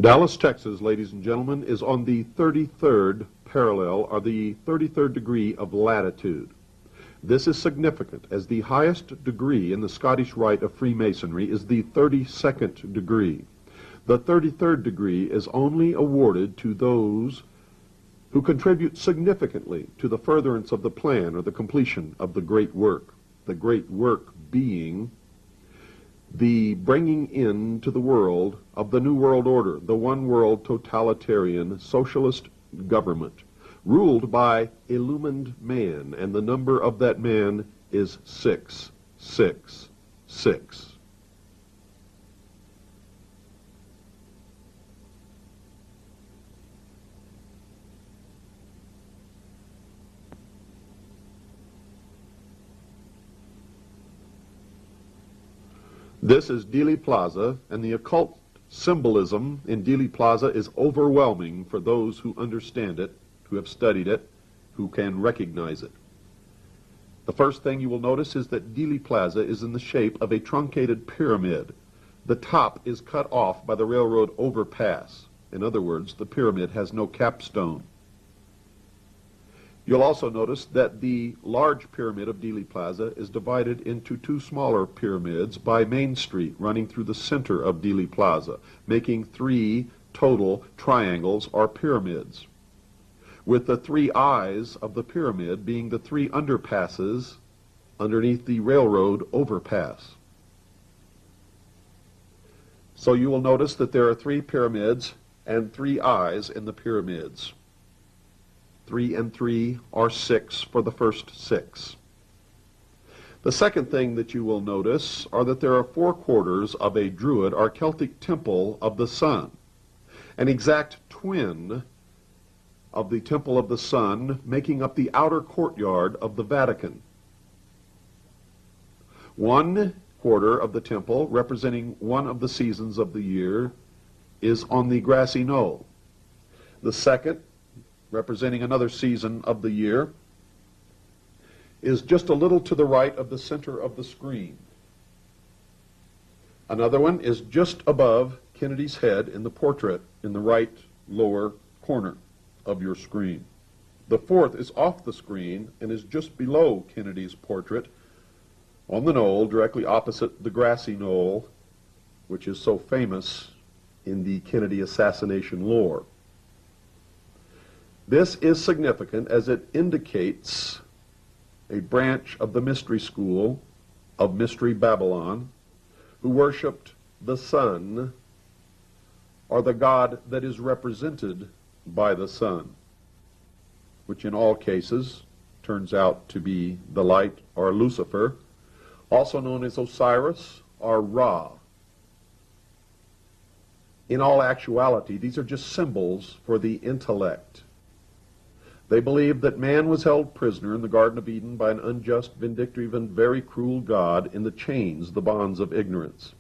Dallas, Texas, ladies and gentlemen, is on the 33rd parallel, or the 33rd degree of latitude. This is significant, as the highest degree in the Scottish Rite of Freemasonry is the 32nd degree. The 33rd degree is only awarded to those who contribute significantly to the furtherance of the plan or the completion of the great work being the bringing into the world of the New World Order, the one world totalitarian socialist government, ruled by illumined man, and the number of that man is 666. This is Dealey Plaza, and the occult symbolism in Dealey Plaza is overwhelming for those who understand it, who have studied it, who can recognize it. The first thing you will notice is that Dealey Plaza is in the shape of a truncated pyramid. The top is cut off by the railroad overpass. In other words, the pyramid has no capstone. You'll also notice that the large pyramid of Dealey Plaza is divided into two smaller pyramids by Main Street running through the center of Dealey Plaza, making 3 total triangles or pyramids, with the 3 eyes of the pyramid being the 3 underpasses underneath the railroad overpass. So you will notice that there are 3 pyramids and 3 eyes in the pyramids. 3 and 3 are 6 for the first 6. The second thing that you will notice are that there are 4 quarters of a Druid or Celtic temple of the sun, an exact twin of the temple of the sun making up the outer courtyard of the Vatican. 1 quarter of the temple, representing one of the seasons of the year, is on the grassy knoll. The second, representing another season of the year, is just a little to the right of the center of the screen. Another one is just above Kennedy's head in the portrait in the right lower corner of your screen. The fourth is off the screen and is just below Kennedy's portrait on the knoll directly opposite the grassy knoll, which is so famous in the Kennedy assassination lore. This is significant as it indicates a branch of the mystery school of Mystery Babylon who worshipped the sun, or the god that is represented by the sun, which in all cases turns out to be the light or Lucifer, also known as Osiris or Ra. In all actuality, these are just symbols for the intellect. They believed that man was held prisoner in the Garden of Eden by an unjust, vindictive, and very cruel God in the chains, the bonds of ignorance,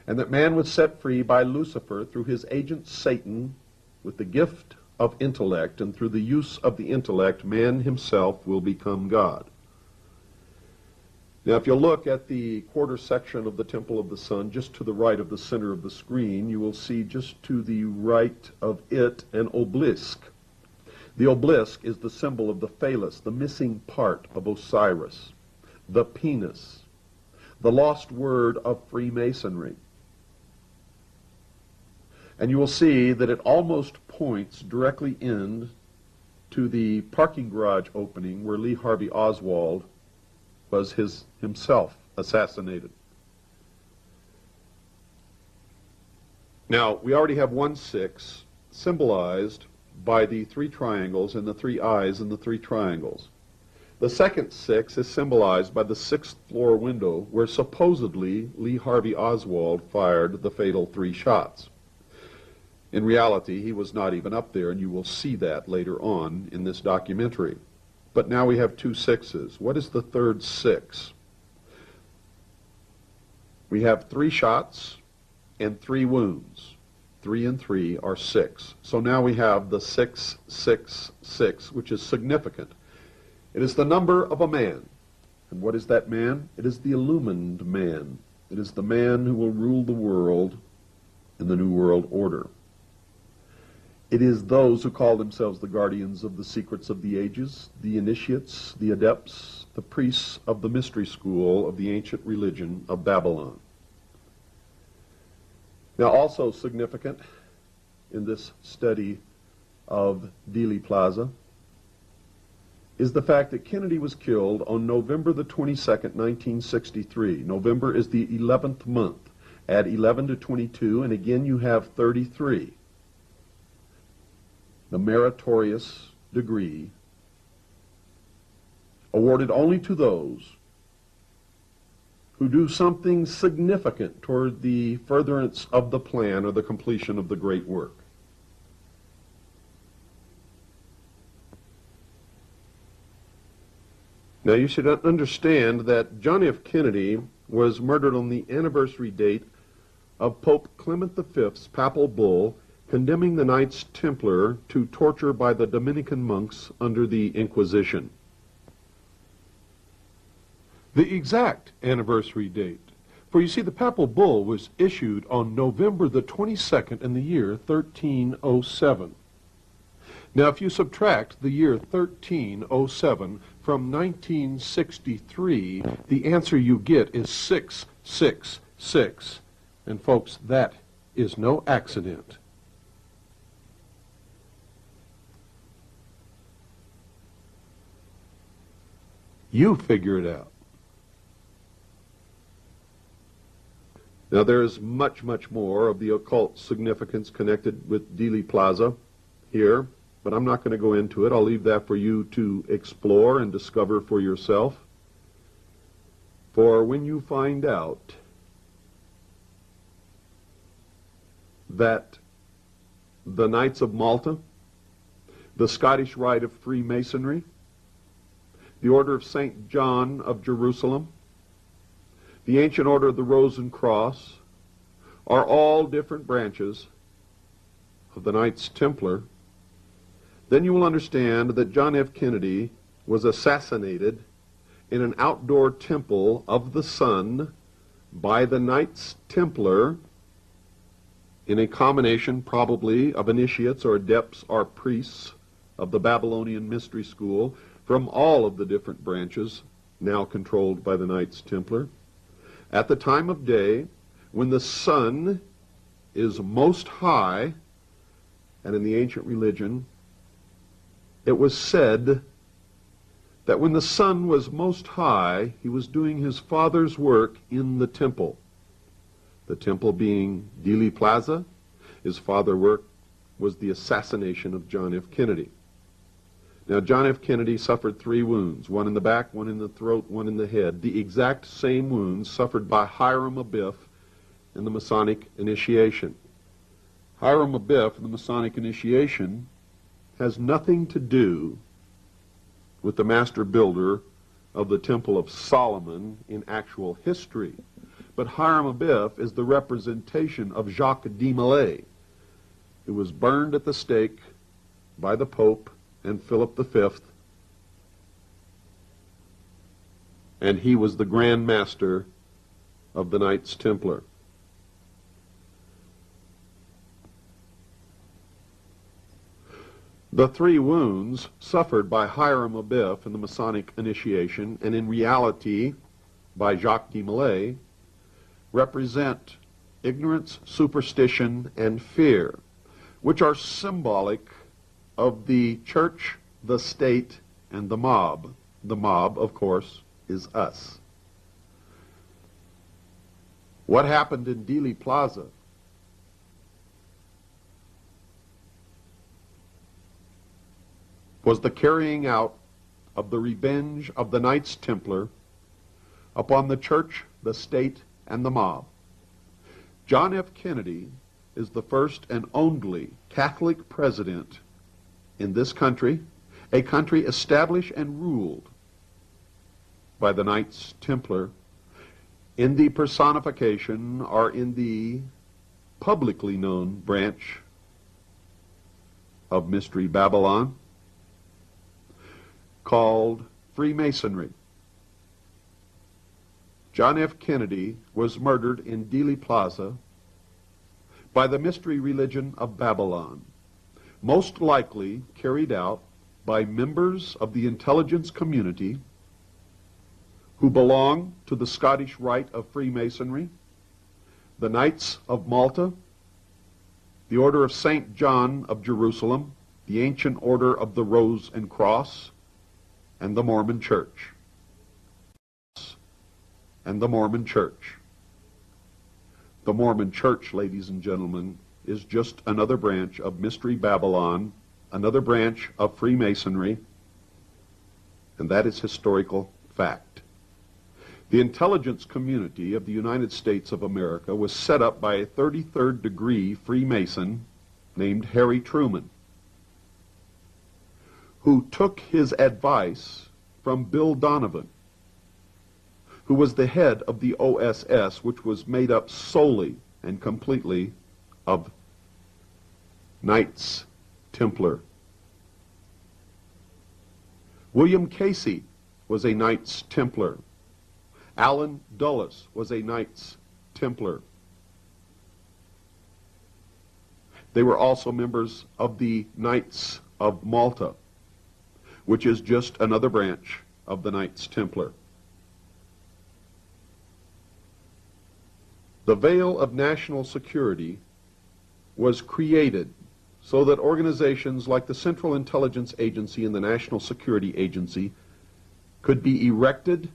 and that man was set free by Lucifer through his agent Satan with the gift of intellect, and through the use of the intellect, man himself will become God. Now, if you look at the quarter section of the Temple of the Sun, just to the right of the center of the screen, you will see just to the right of it an obelisk. The obelisk is the symbol of the phallus, the missing part of Osiris, the penis, the lost word of Freemasonry. And you will see that it almost points directly in to the parking garage opening where Lee Harvey Oswald was himself assassinated. Now, we already have 1/6 symbolized by the 3 triangles and the 3 eyes in the 3 triangles. The second 6 is symbolized by the 6th floor window where supposedly Lee Harvey Oswald fired the fatal 3 shots. In reality, he was not even up there, and you will see that later on in this documentary. But now we have 2 6s. What is the third 6? We have 3 shots and 3 wounds. 3 and 3 are 6. So now we have the 666, which is significant. It is the number of a man. And what is that man? It is the illumined man. It is the man who will rule the world in the New World Order. It is those who call themselves the guardians of the secrets of the ages, the initiates, the adepts, the priests of the mystery school of the ancient religion of Babylon. Now, also significant in this study of Dealey Plaza is the fact that Kennedy was killed on November the 22nd, 1963. November is the 11th month. Add 11 to 22, and again you have 33. The meritorious degree awarded only to those who do something significant toward the furtherance of the plan or the completion of the great work. Now you should understand that John F. Kennedy was murdered on the anniversary date of Pope Clement V's papal bull condemning the Knights Templar to torture by the Dominican monks under the Inquisition. The exact anniversary date, for you see the papal bull was issued on November the 22nd in the year 1307. Now if you subtract the year 1307 from 1963, the answer you get is 666. And folks, that is no accident. You figure it out. Now there is much, much more of the occult significance connected with Dealey Plaza here, but I'm not going to go into it. I'll leave that for you to explore and discover for yourself. For when you find out that the Knights of Malta, the Scottish Rite of Freemasonry, the Order of St. John of Jerusalem, the Ancient Order of the Rose and Cross, are all different branches of the Knights Templar, then you will understand that John F. Kennedy was assassinated in an outdoor temple of the sun by the Knights Templar in a combination probably of initiates or adepts or priests of the Babylonian mystery school from all of the different branches now controlled by the Knights Templar, at the time of day when the sun is most high, and in the ancient religion it was said that when the sun was most high, he was doing his father's work in the temple. The temple being Dealey Plaza, his father's work was the assassination of John F. Kennedy. Now, John F. Kennedy suffered 3 wounds, one in the back, one in the throat, one in the head, the exact same wounds suffered by Hiram Abiff in the Masonic initiation. Hiram Abiff in the Masonic initiation has nothing to do with the master builder of the Temple of Solomon in actual history. But Hiram Abiff is the representation of Jacques de Molay, who was burned at the stake by the Pope and Philip V, and he was the Grand Master of the Knights Templar. The 3 wounds suffered by Hiram Abiff in the Masonic initiation, and in reality by Jacques de Molay, represent ignorance, superstition, and fear, which are symbolic of the church, the state, and the mob. The mob, of course, is us. What happened in Dealey Plaza was the carrying out of the revenge of the Knights Templar upon the church, the state, and the mob. John F. Kennedy is the first and only Catholic president in this country, a country established and ruled by the Knights Templar in the personification or in the publicly known branch of Mystery Babylon called Freemasonry. John F. Kennedy was murdered in Dealey Plaza by the mystery religion of Babylon, most likely carried out by members of the intelligence community who belong to the Scottish Rite of Freemasonry, the Knights of Malta, the Order of St. John of Jerusalem, the Ancient Order of the Rose and Cross, and the Mormon Church. And the Mormon Church. The Mormon Church, ladies and gentlemen, is just another branch of Mystery Babylon, another branch of Freemasonry, and that is historical fact. The intelligence community of the United States of America was set up by a 33rd degree Freemason named Harry Truman, who took his advice from Bill Donovan, who was the head of the OSS, which was made up solely and completely of Knights Templar. William Casey was a Knights Templar. Allen Dulles was a Knights Templar. They were also members of the Knights of Malta, which is just another branch of the Knights Templar. The veil of national security was created so that organizations like the Central Intelligence Agency and the National Security Agency could be erected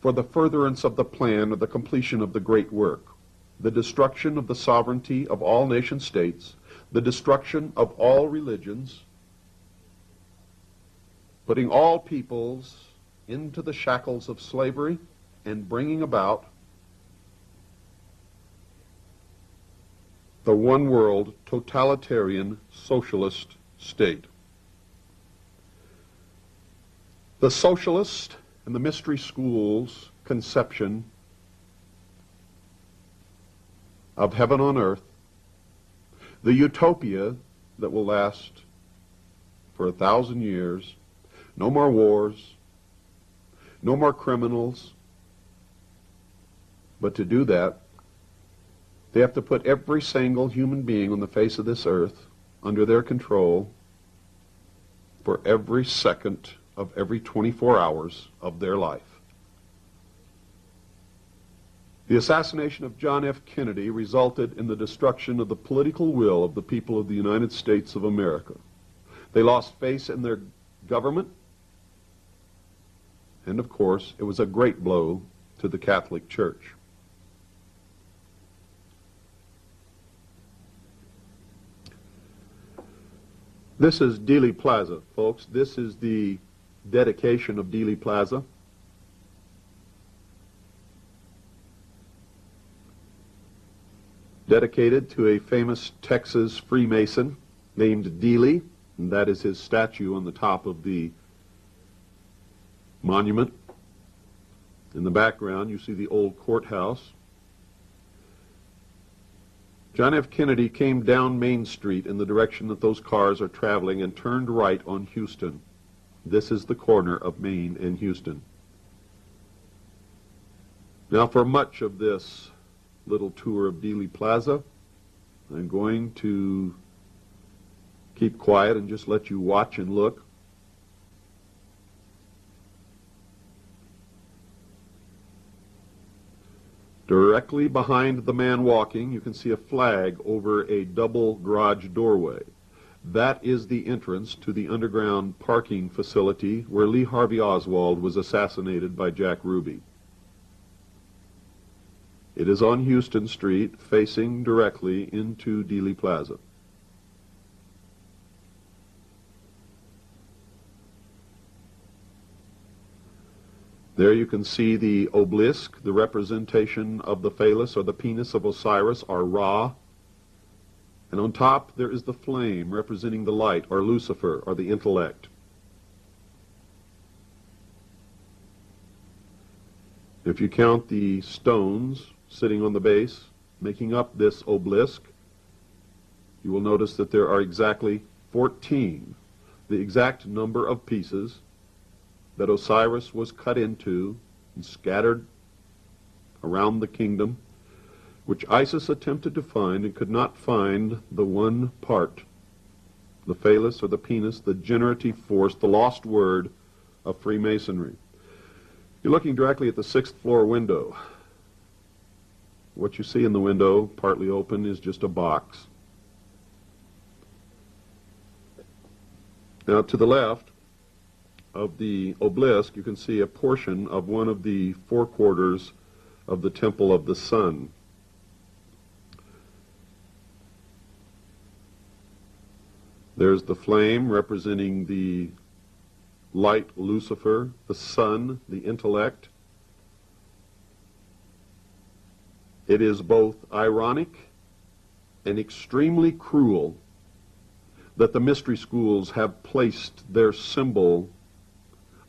for the furtherance of the plan or the completion of the great work, the destruction of the sovereignty of all nation states, the destruction of all religions, putting all peoples into the shackles of slavery, and bringing about the one world totalitarian socialist state. The socialist and the mystery school's conception of heaven on earth, the utopia that will last for 1,000 years, no more wars, no more criminals, but to do that, they have to put every single human being on the face of this earth under their control for every second of every 24 hours of their life. The assassination of John F. Kennedy resulted in the destruction of the political will of the people of the United States of America. They lost faith in their government, and of course, it was a great blow to the Catholic Church. This is Dealey Plaza, folks. This is the dedication of Dealey Plaza. Dedicated to a famous Texas Freemason named Dealey, and that is his statue on the top of the monument. In the background, you see the old courthouse. John F. Kennedy came down Main Street in the direction that those cars are traveling and turned right on Houston. This is the corner of Main and Houston. Now, for much of this little tour of Dealey Plaza, I'm going to keep quiet and just let you watch and look. Directly behind the man walking, you can see a flag over a double garage doorway. That is the entrance to the underground parking facility where Lee Harvey Oswald was assassinated by Jack Ruby. It is on Houston Street, facing directly into Dealey Plaza. There you can see the obelisk, the representation of the phallus or the penis of Osiris, or Ra. And on top there is the flame representing the light, or Lucifer, or the intellect. If you count the stones sitting on the base, making up this obelisk, you will notice that there are exactly 14, the exact number of pieces that Osiris was cut into and scattered around the kingdom, which Isis attempted to find and could not find the one part the phallus or the penis, the generative force, the lost word of Freemasonry. You're looking directly at the 6th floor window. What you see in the window, partly open, is just a box. Now, to the left of the obelisk, you can see a portion of one of the 4 quarters of the Temple of the Sun. There's the flame representing the light Lucifer, the sun, the intellect. It is both ironic and extremely cruel that the mystery schools have placed their symbol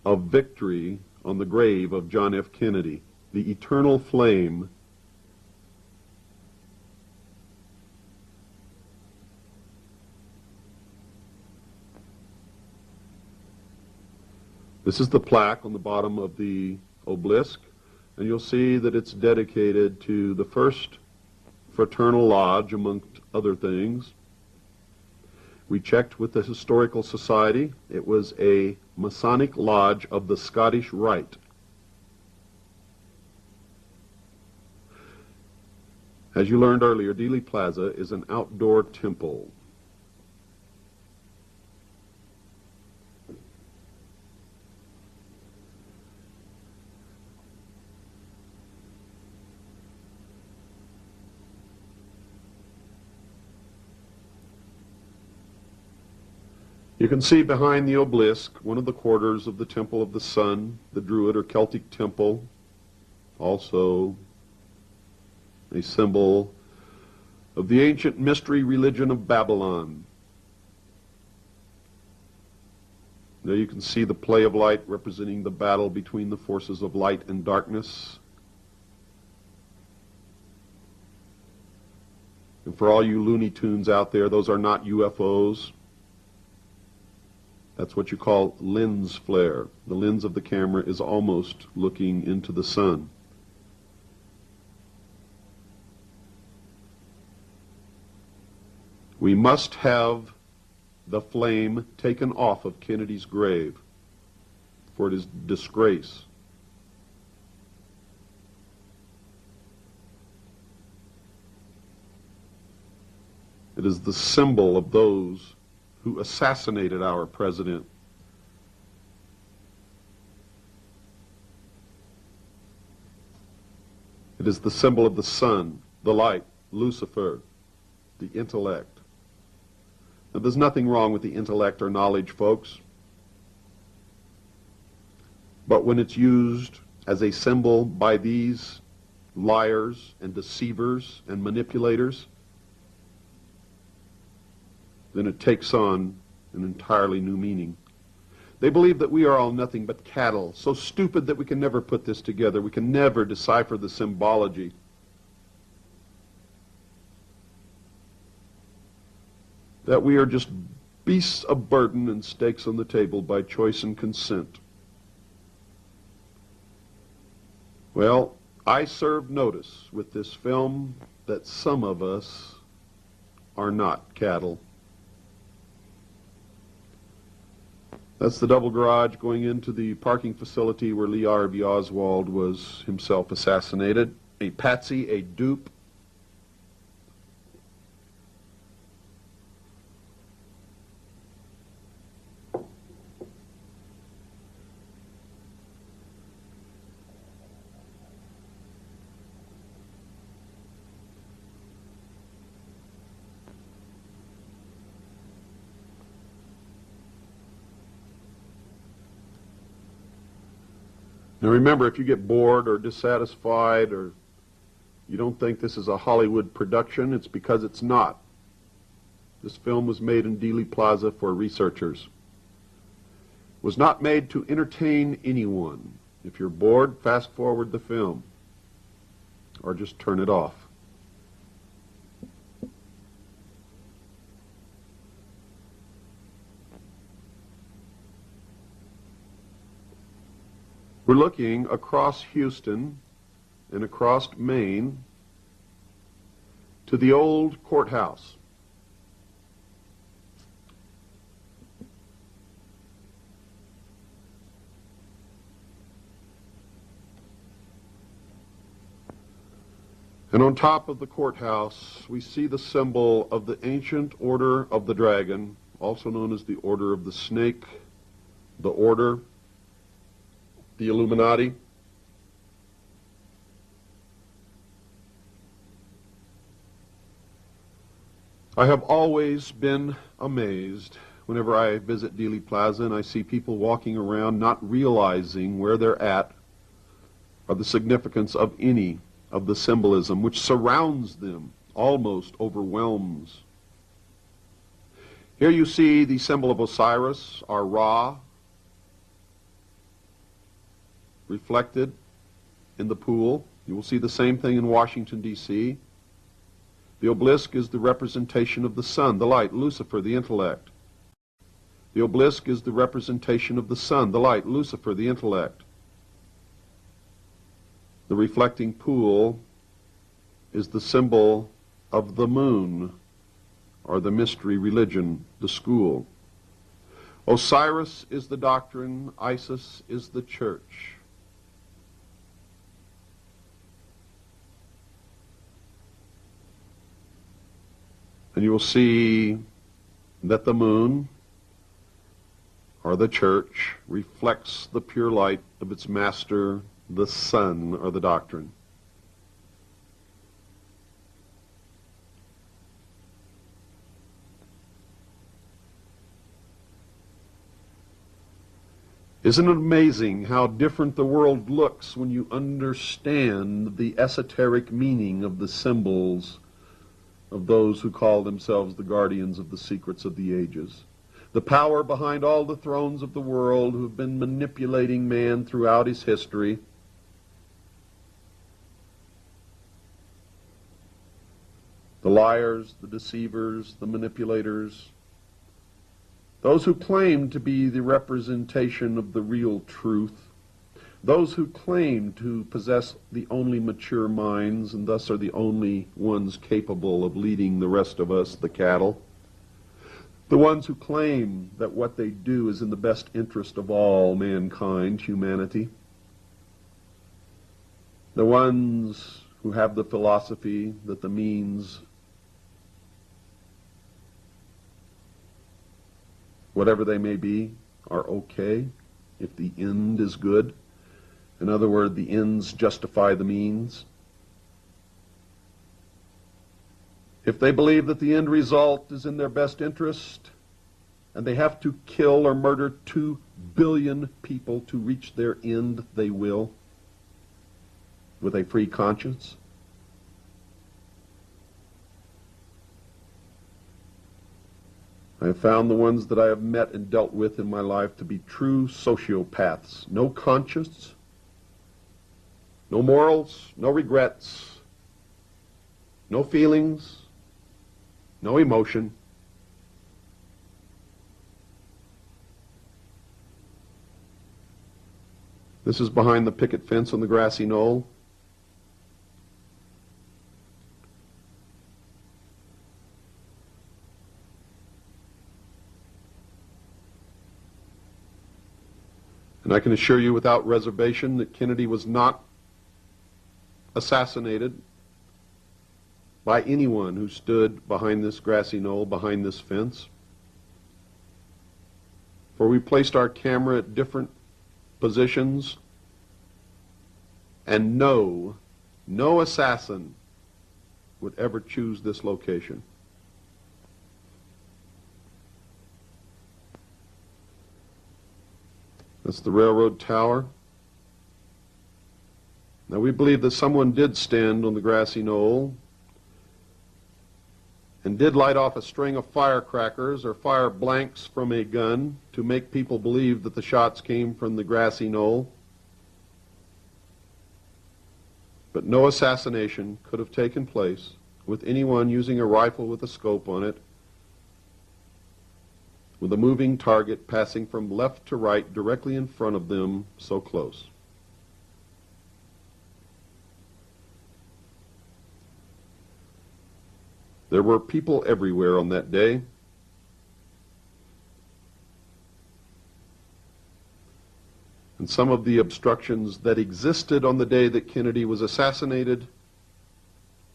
of victory on the grave of John F. Kennedy, the eternal flame. This is the plaque on the bottom of the obelisk, and you'll see that it's dedicated to the first fraternal lodge, amongst other things. We checked with the Historical Society. It was a Masonic lodge of the Scottish Rite. As you learned earlier, Dealey Plaza is an outdoor temple. You can see behind the obelisk one of the quarters of the Temple of the Sun, the Druid or Celtic temple, also a symbol of the ancient mystery religion of Babylon. There you can see the play of light representing the battle between the forces of light and darkness. And for all you Looney Tunes out there, those are not UFOs. That's what you call lens flare. The lens of the camera is almost looking into the sun. We must have the flame taken off of Kennedy's grave, for it is disgrace. It is the symbol of those who assassinated our president. It is the symbol of the sun, the light, Lucifer, the intellect. Now, there's nothing wrong with the intellect or knowledge, folks. But when it's used as a symbol by these liars and deceivers and manipulators, then it takes on an entirely new meaning. They believe that we are all nothing but cattle, so stupid that we can never put this together. We can never decipher the symbology. That we are just beasts of burden and stakes on the table by choice and consent. Well, I served notice with this film that some of us are not cattle. That's the double garage going into the parking facility where Lee Harvey Oswald was himself assassinated. A patsy, a dupe. Now remember, if you get bored or dissatisfied or you don't think this is a Hollywood production, it's because it's not. This film was made in Dealey Plaza for researchers. It was not made to entertain anyone. If you're bored, fast forward the film or just turn it off. We're looking across Houston and across Maine to the old courthouse. And on top of the courthouse, we see the symbol of the ancient order of the dragon, also known as the order of the snake, the order, the Illuminati. I have always been amazed whenever I visit Dealey Plaza and I see people walking around not realizing where they're at or the significance of any of the symbolism which surrounds them, almost overwhelms. Here you see the symbol of Osiris, or Ra, reflected in the pool. You will see the same thing in Washington, D.C. The obelisk is the representation of the sun, the light, Lucifer, the intellect. The obelisk is the representation of the sun, the light, Lucifer, the intellect. The reflecting pool is the symbol of the moon, or the mystery religion, the school. Osiris is the doctrine, Isis is the church. And you will see that the moon, or the church, reflects the pure light of its master, the sun, or the doctrine. Isn't it amazing how different the world looks when you understand the esoteric meaning of the symbols of those who call themselves the guardians of the secrets of the ages? The power behind all the thrones of the world who have been manipulating man throughout his history. The liars, the deceivers, the manipulators, those who claim to be the representation of the real truth, those who claim to possess the only mature minds and thus are the only ones capable of leading the rest of us, the cattle, the ones who claim that what they do is in the best interest of all mankind, humanity, the ones who have the philosophy that the means, whatever they may be, are okay if the end is good. In other words, the ends justify the means. If they believe that the end result is in their best interest and they have to kill or murder 2 billion people to reach their end, they will, with a free conscience. I have found the ones that I have met and dealt with in my life to be true sociopaths. No conscience, no morals, no regrets, no feelings, no emotion. This is behind the picket fence on the grassy knoll. And I can assure you without reservation that Kennedy was not assassinated by anyone who stood behind this grassy knoll, behind this fence. For we placed our camera at different positions, and no assassin would ever choose this location. That's the railroad tower. Now we believe that someone did stand on the grassy knoll and did light off a string of firecrackers or fire blanks from a gun to make people believe that the shots came from the grassy knoll. But no assassination could have taken place with anyone using a rifle with a scope on it, with a moving target passing from left to right directly in front of them, so close. There were people everywhere on that day. And some of the obstructions that existed on the day that Kennedy was assassinated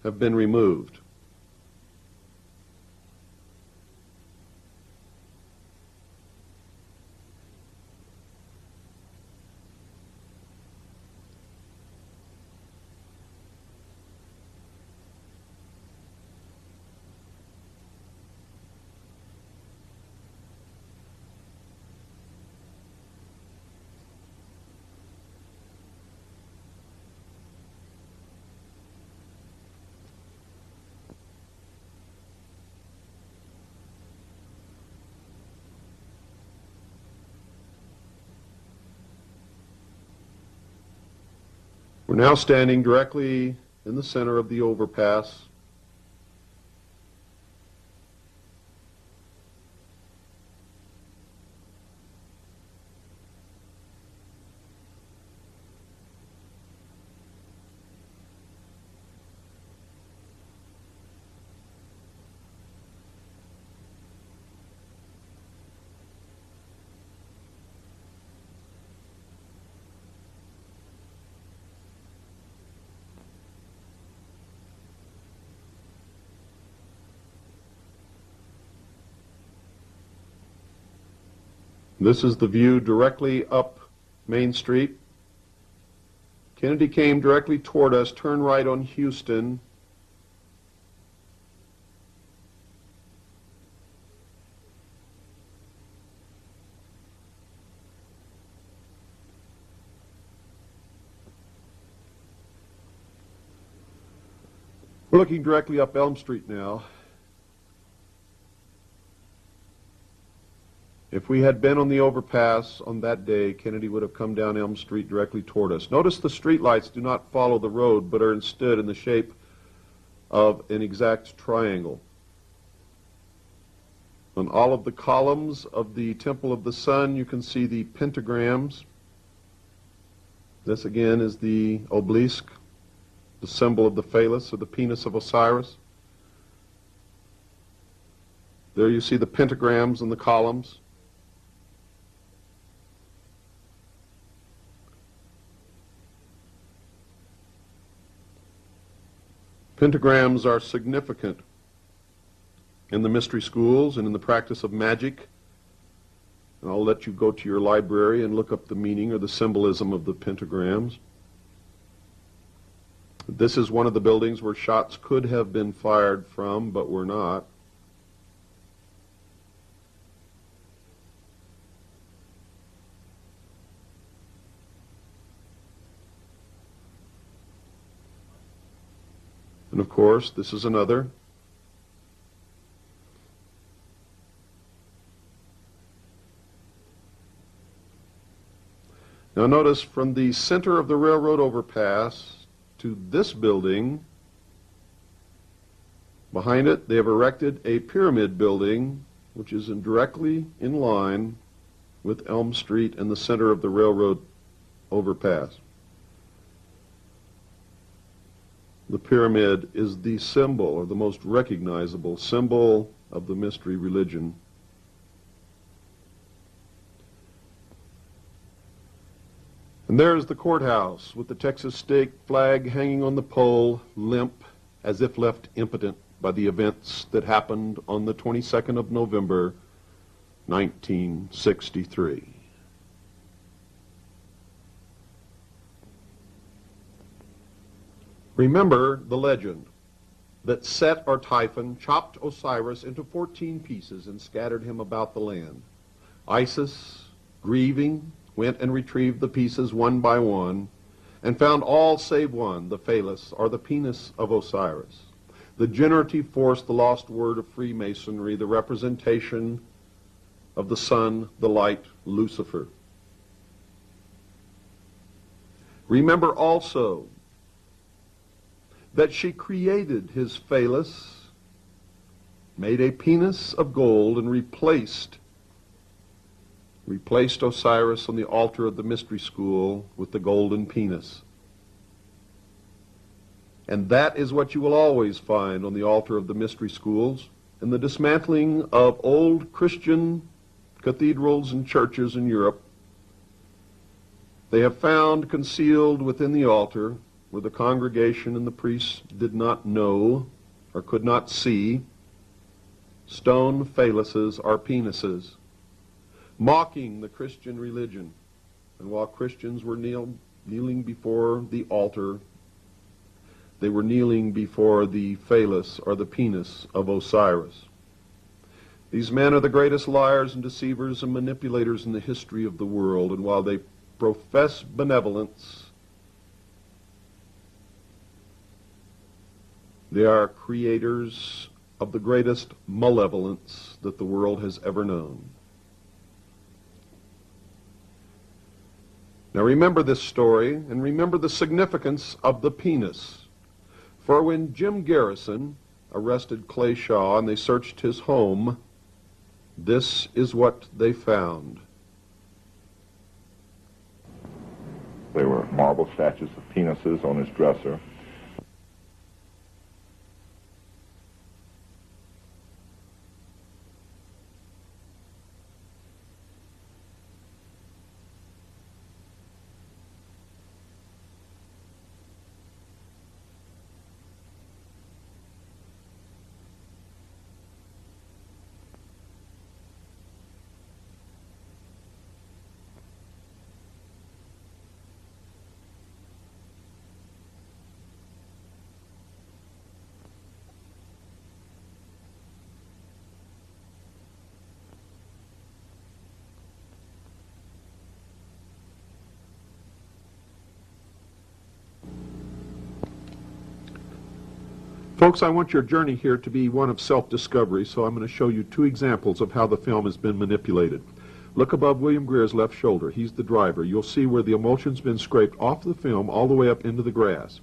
have been removed. We're now standing directly in the center of the overpass. This is the view directly up Main Street. Kennedy came directly toward us, turned right on Houston. We're looking directly up Elm Street now. If we had been on the overpass on that day, Kennedy would have come down Elm Street directly toward us. Notice the street lights do not follow the road, but are instead in the shape of an exact triangle. On all of the columns of the Temple of the Sun, you can see the pentagrams. This again is the obelisk, the symbol of the phallus, or the penis of Osiris. There you see the pentagrams in the columns. Pentagrams are significant in the mystery schools and in the practice of magic. And I'll let you go to your library and look up the meaning or the symbolism of the pentagrams. This is one of the buildings where shots could have been fired from, but were not. And of course, this is another. Now notice from the center of the railroad overpass to this building, behind it they have erected a pyramid building which is directly in line with Elm Street in the center of the railroad overpass. The pyramid is the symbol, or the most recognizable symbol, of the mystery religion. And there's the courthouse with the Texas state flag hanging on the pole, limp, as if left impotent by the events that happened on the 22nd of November, 1963. Remember the legend that Set or Typhon chopped Osiris into 14 pieces and scattered him about the land. Isis, grieving, went and retrieved the pieces one by one and found all save one, the phallus, or the penis of Osiris. The generative force, the lost word of Freemasonry, the representation of the sun, the light, Lucifer. Remember also that she created his phallus, made a penis of gold, and replaced Osiris on the altar of the mystery school with the golden penis. And that is what you will always find on the altar of the mystery schools in the dismantling of old Christian cathedrals and churches in Europe. They have found concealed within the altar where the congregation and the priests did not know or could not see, stone phalluses are penises, mocking the Christian religion. And while Christians were kneeling before the altar, they were kneeling before the phallus or the penis of Osiris. These men are the greatest liars and deceivers and manipulators in the history of the world, and while they profess benevolence, they are creators of the greatest malevolence that the world has ever known. Now remember this story, and remember the significance of the penis. For when Jim Garrison arrested Clay Shaw and they searched his home, this is what they found. There were marble statues of penises on his dresser. Folks, I want your journey here to be one of self-discovery, so I'm going to show you two examples of how the film has been manipulated. Look above William Greer's left shoulder. He's the driver. You'll see where the emulsion's been scraped off the film all the way up into the grass.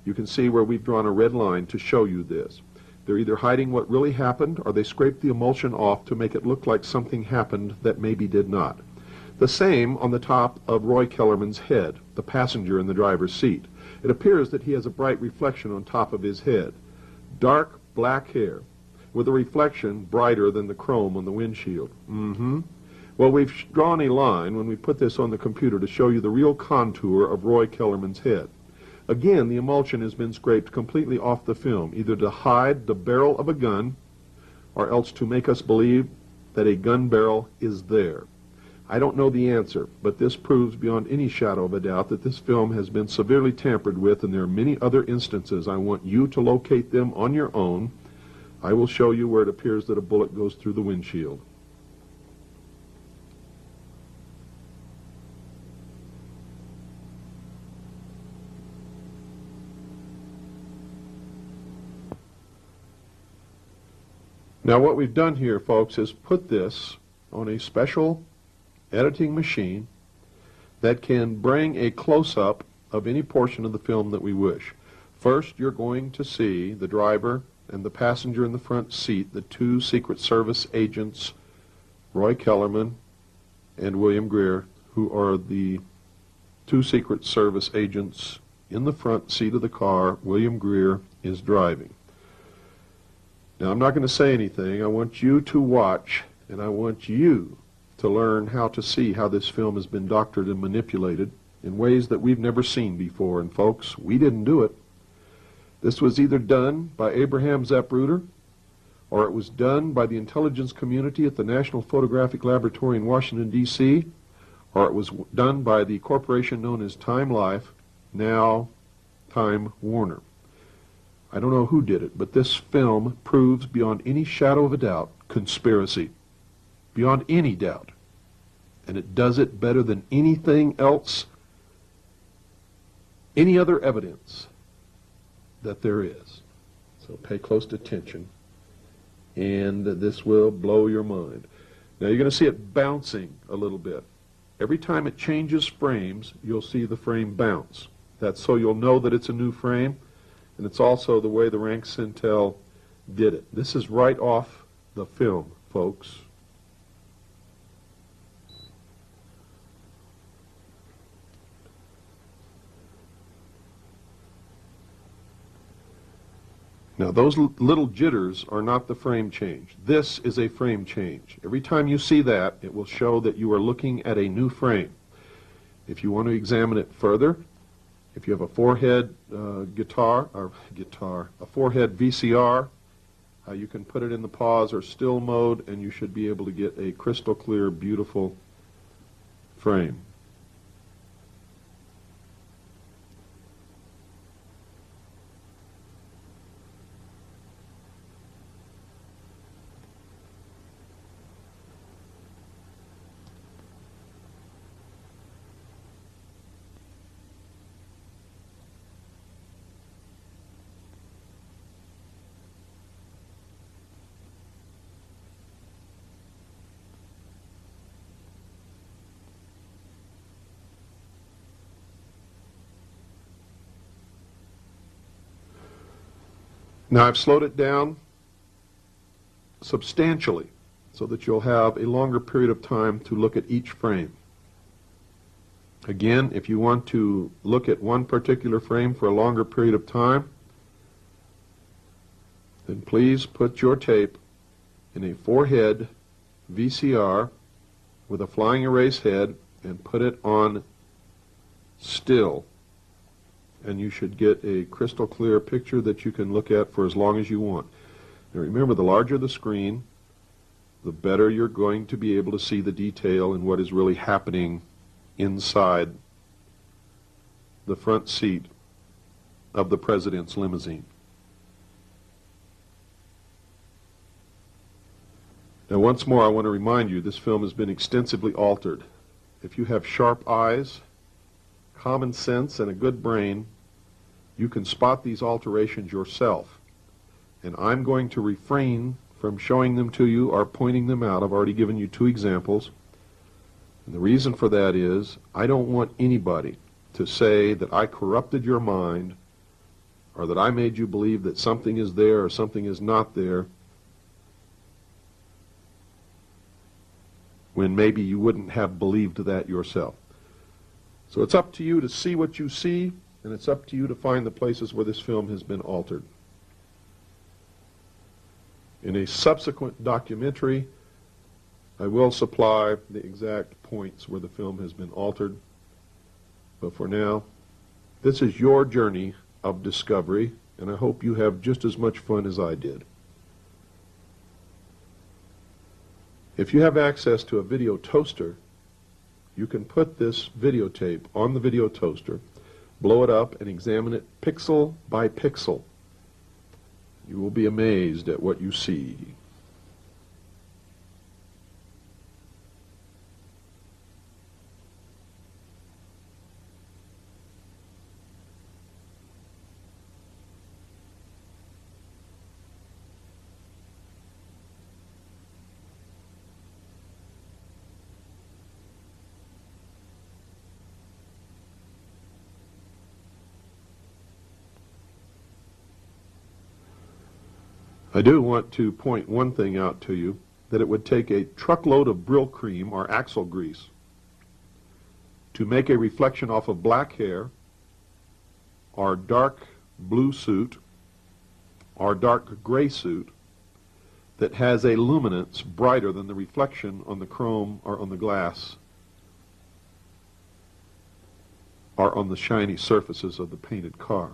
You can see where we've drawn a red line to show you this. They're either hiding what really happened, or they scraped the emulsion off to make it look like something happened that maybe did not. The same on the top of Roy Kellerman's head, the passenger in the driver's seat. It appears that he has a bright reflection on top of his head. Dark black hair with a reflection brighter than the chrome on the windshield. Well, we've drawn a line when we put this on the computer to show you the real contour of Roy Kellerman's head. Again, the emulsion has been scraped completely off the film, either to hide the barrel of a gun or else to make us believe that a gun barrel is there. I don't know the answer, but this proves beyond any shadow of a doubt that this film has been severely tampered with, and there are many other instances. I want you to locate them on your own. I will show you where it appears that a bullet goes through the windshield. Now what we've done here, folks, is put this on a special editing machine that can bring a close-up of any portion of the film that we wish. First, you're going to see the driver and the passenger in the front seat, the two Secret Service agents, Roy Kellerman and William Greer, who are the two Secret Service agents in the front seat of the car. William Greer is driving. Now, I'm not going to say anything. I want you to watch, and I want you to learn how to see how this film has been doctored and manipulated in ways that we've never seen before. And folks, we didn't do it. This was either done by Abraham Zapruder, or it was done by the intelligence community at the National Photographic Laboratory in Washington, D.C., or it was done by the corporation known as Time Life, now Time Warner. I don't know who did it, but this film proves beyond any shadow of a doubt conspiracy. Beyond any doubt. And it does it better than anything else, any other evidence that there is. So pay close attention, and this will blow your mind. Now you're going to see it bouncing a little bit. Every time it changes frames, you'll see the frame bounce. That's so you'll know that it's a new frame, and it's also the way the rank Centel did it. This is right off the film, folks. Now those little jitters are not the frame change. This is a frame change. Every time you see that, it will show that you are looking at a new frame. If you want to examine it further, If you have a four-head a four-head VCR, you can put it in the pause or still mode, and you should be able to get a crystal clear, beautiful frame. Now I've slowed it down substantially so that you'll have a longer period of time to look at each frame. Again, if you want to look at one particular frame for a longer period of time, then please put your tape in a four-head VCR with a flying erase head and put it on still. And you should get a crystal clear picture that you can look at for as long as you want. Now remember, the larger the screen, the better you're going to be able to see the detail and what is really happening inside the front seat of the President's limousine. Now once more, I want to remind you, this film has been extensively altered. If you have sharp eyes, common sense, and a good brain, you can spot these alterations yourself. And I'm going to refrain from showing them to you or pointing them out. I've already given you two examples. And the reason for that is I don't want anybody to say that I corrupted your mind or that I made you believe that something is there or something is not there when maybe you wouldn't have believed that yourself. So it's up to you to see what you see, and it's up to you to find the places where this film has been altered. In a subsequent documentary, I will supply the exact points where the film has been altered. But for now, this is your journey of discovery, and I hope you have just as much fun as I did. If you have access to a video toaster, you can put this videotape on the video toaster, blow it up, and examine it pixel by pixel. You will be amazed at what you see. I do want to point one thing out to you, that it would take a truckload of Brill cream or axle grease to make a reflection off of black hair or dark blue suit or dark gray suit that has a luminance brighter than the reflection on the chrome or on the glass or on the shiny surfaces of the painted car.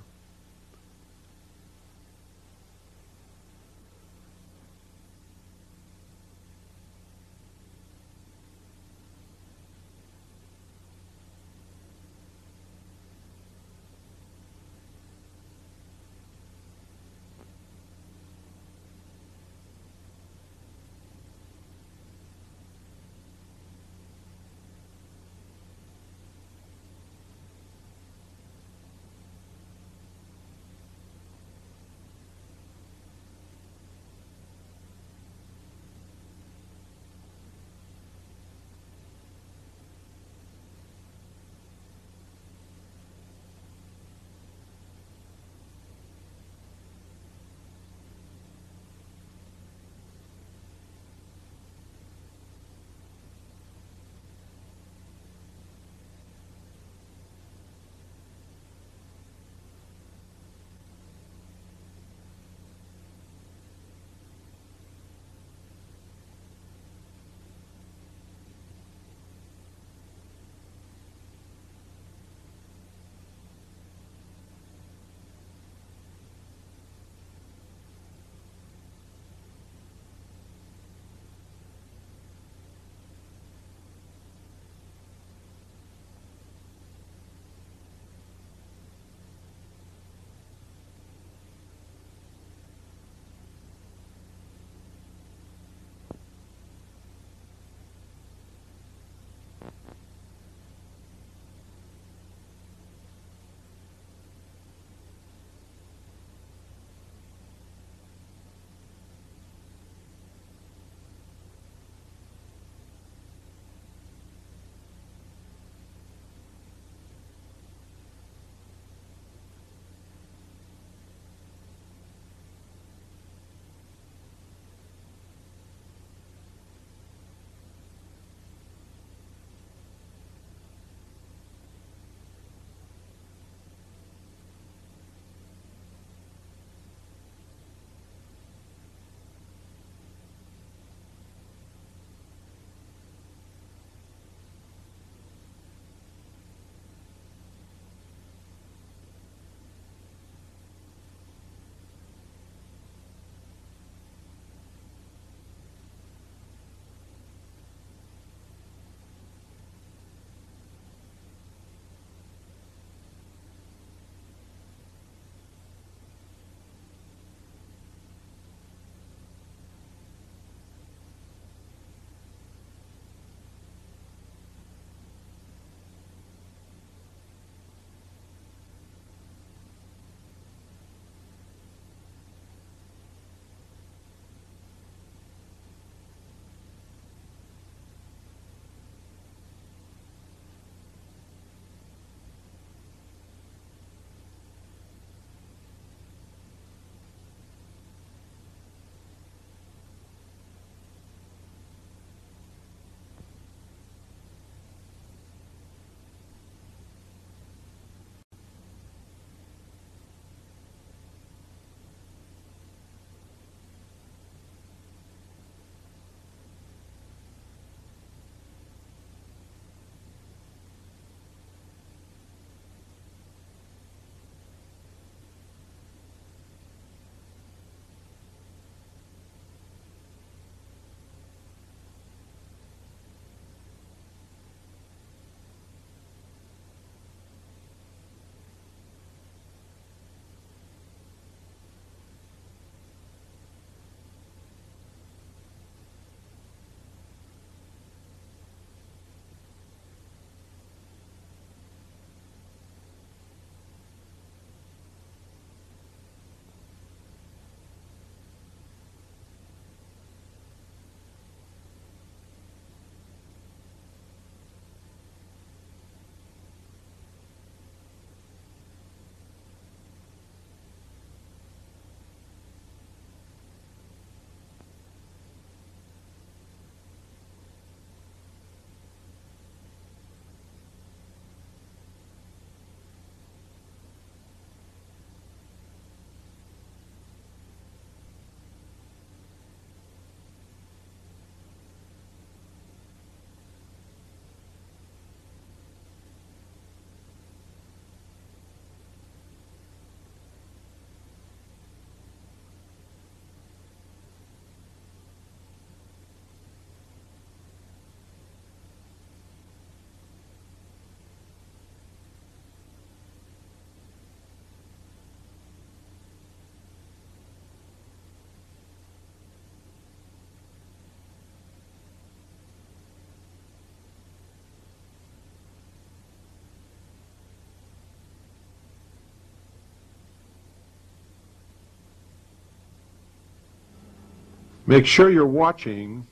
Make sure you're watching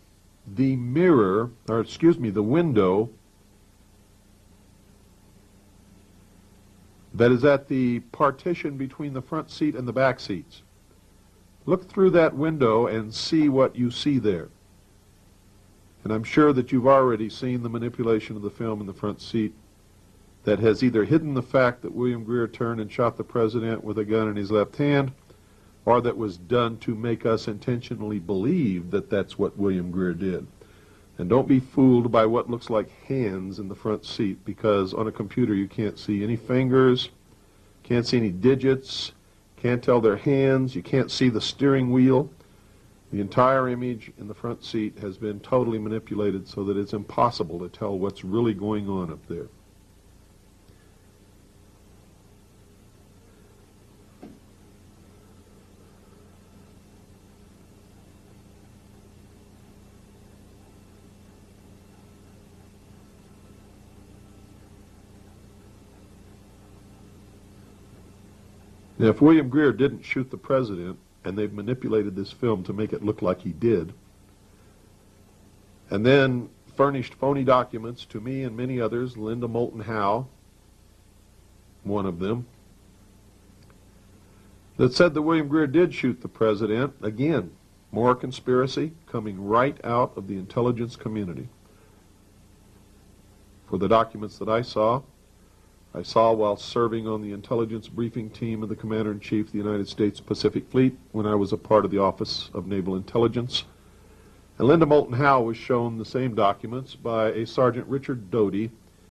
the mirror, or excuse me, the window that is at the partition between the front seat and the back seats. Look through that window and see what you see there. And I'm sure that you've already seen the manipulation of the film in the front seat that has either hidden the fact that William Greer turned and shot the president with a gun in his left hand, or that was done to make us intentionally believe that that's what William Greer did. And don't be fooled by what looks like hands in the front seat, because on a computer you can't see any fingers, can't see any digits, can't tell their hands, you can't see the steering wheel. The entire image in the front seat has been totally manipulated so that it's impossible to tell what's really going on up there. Now, if William Greer didn't shoot the president, and they've manipulated this film to make it look like he did, and then furnished phony documents to me and many others, Linda Moulton Howe, one of them, that said that William Greer did shoot the president, again, more conspiracy coming right out of the intelligence community. For the documents that I saw while serving on the intelligence briefing team of the Commander-in-Chief of the United States Pacific Fleet when I was a part of the Office of Naval Intelligence. And Linda Moulton Howe was shown the same documents by a Sergeant Richard Doty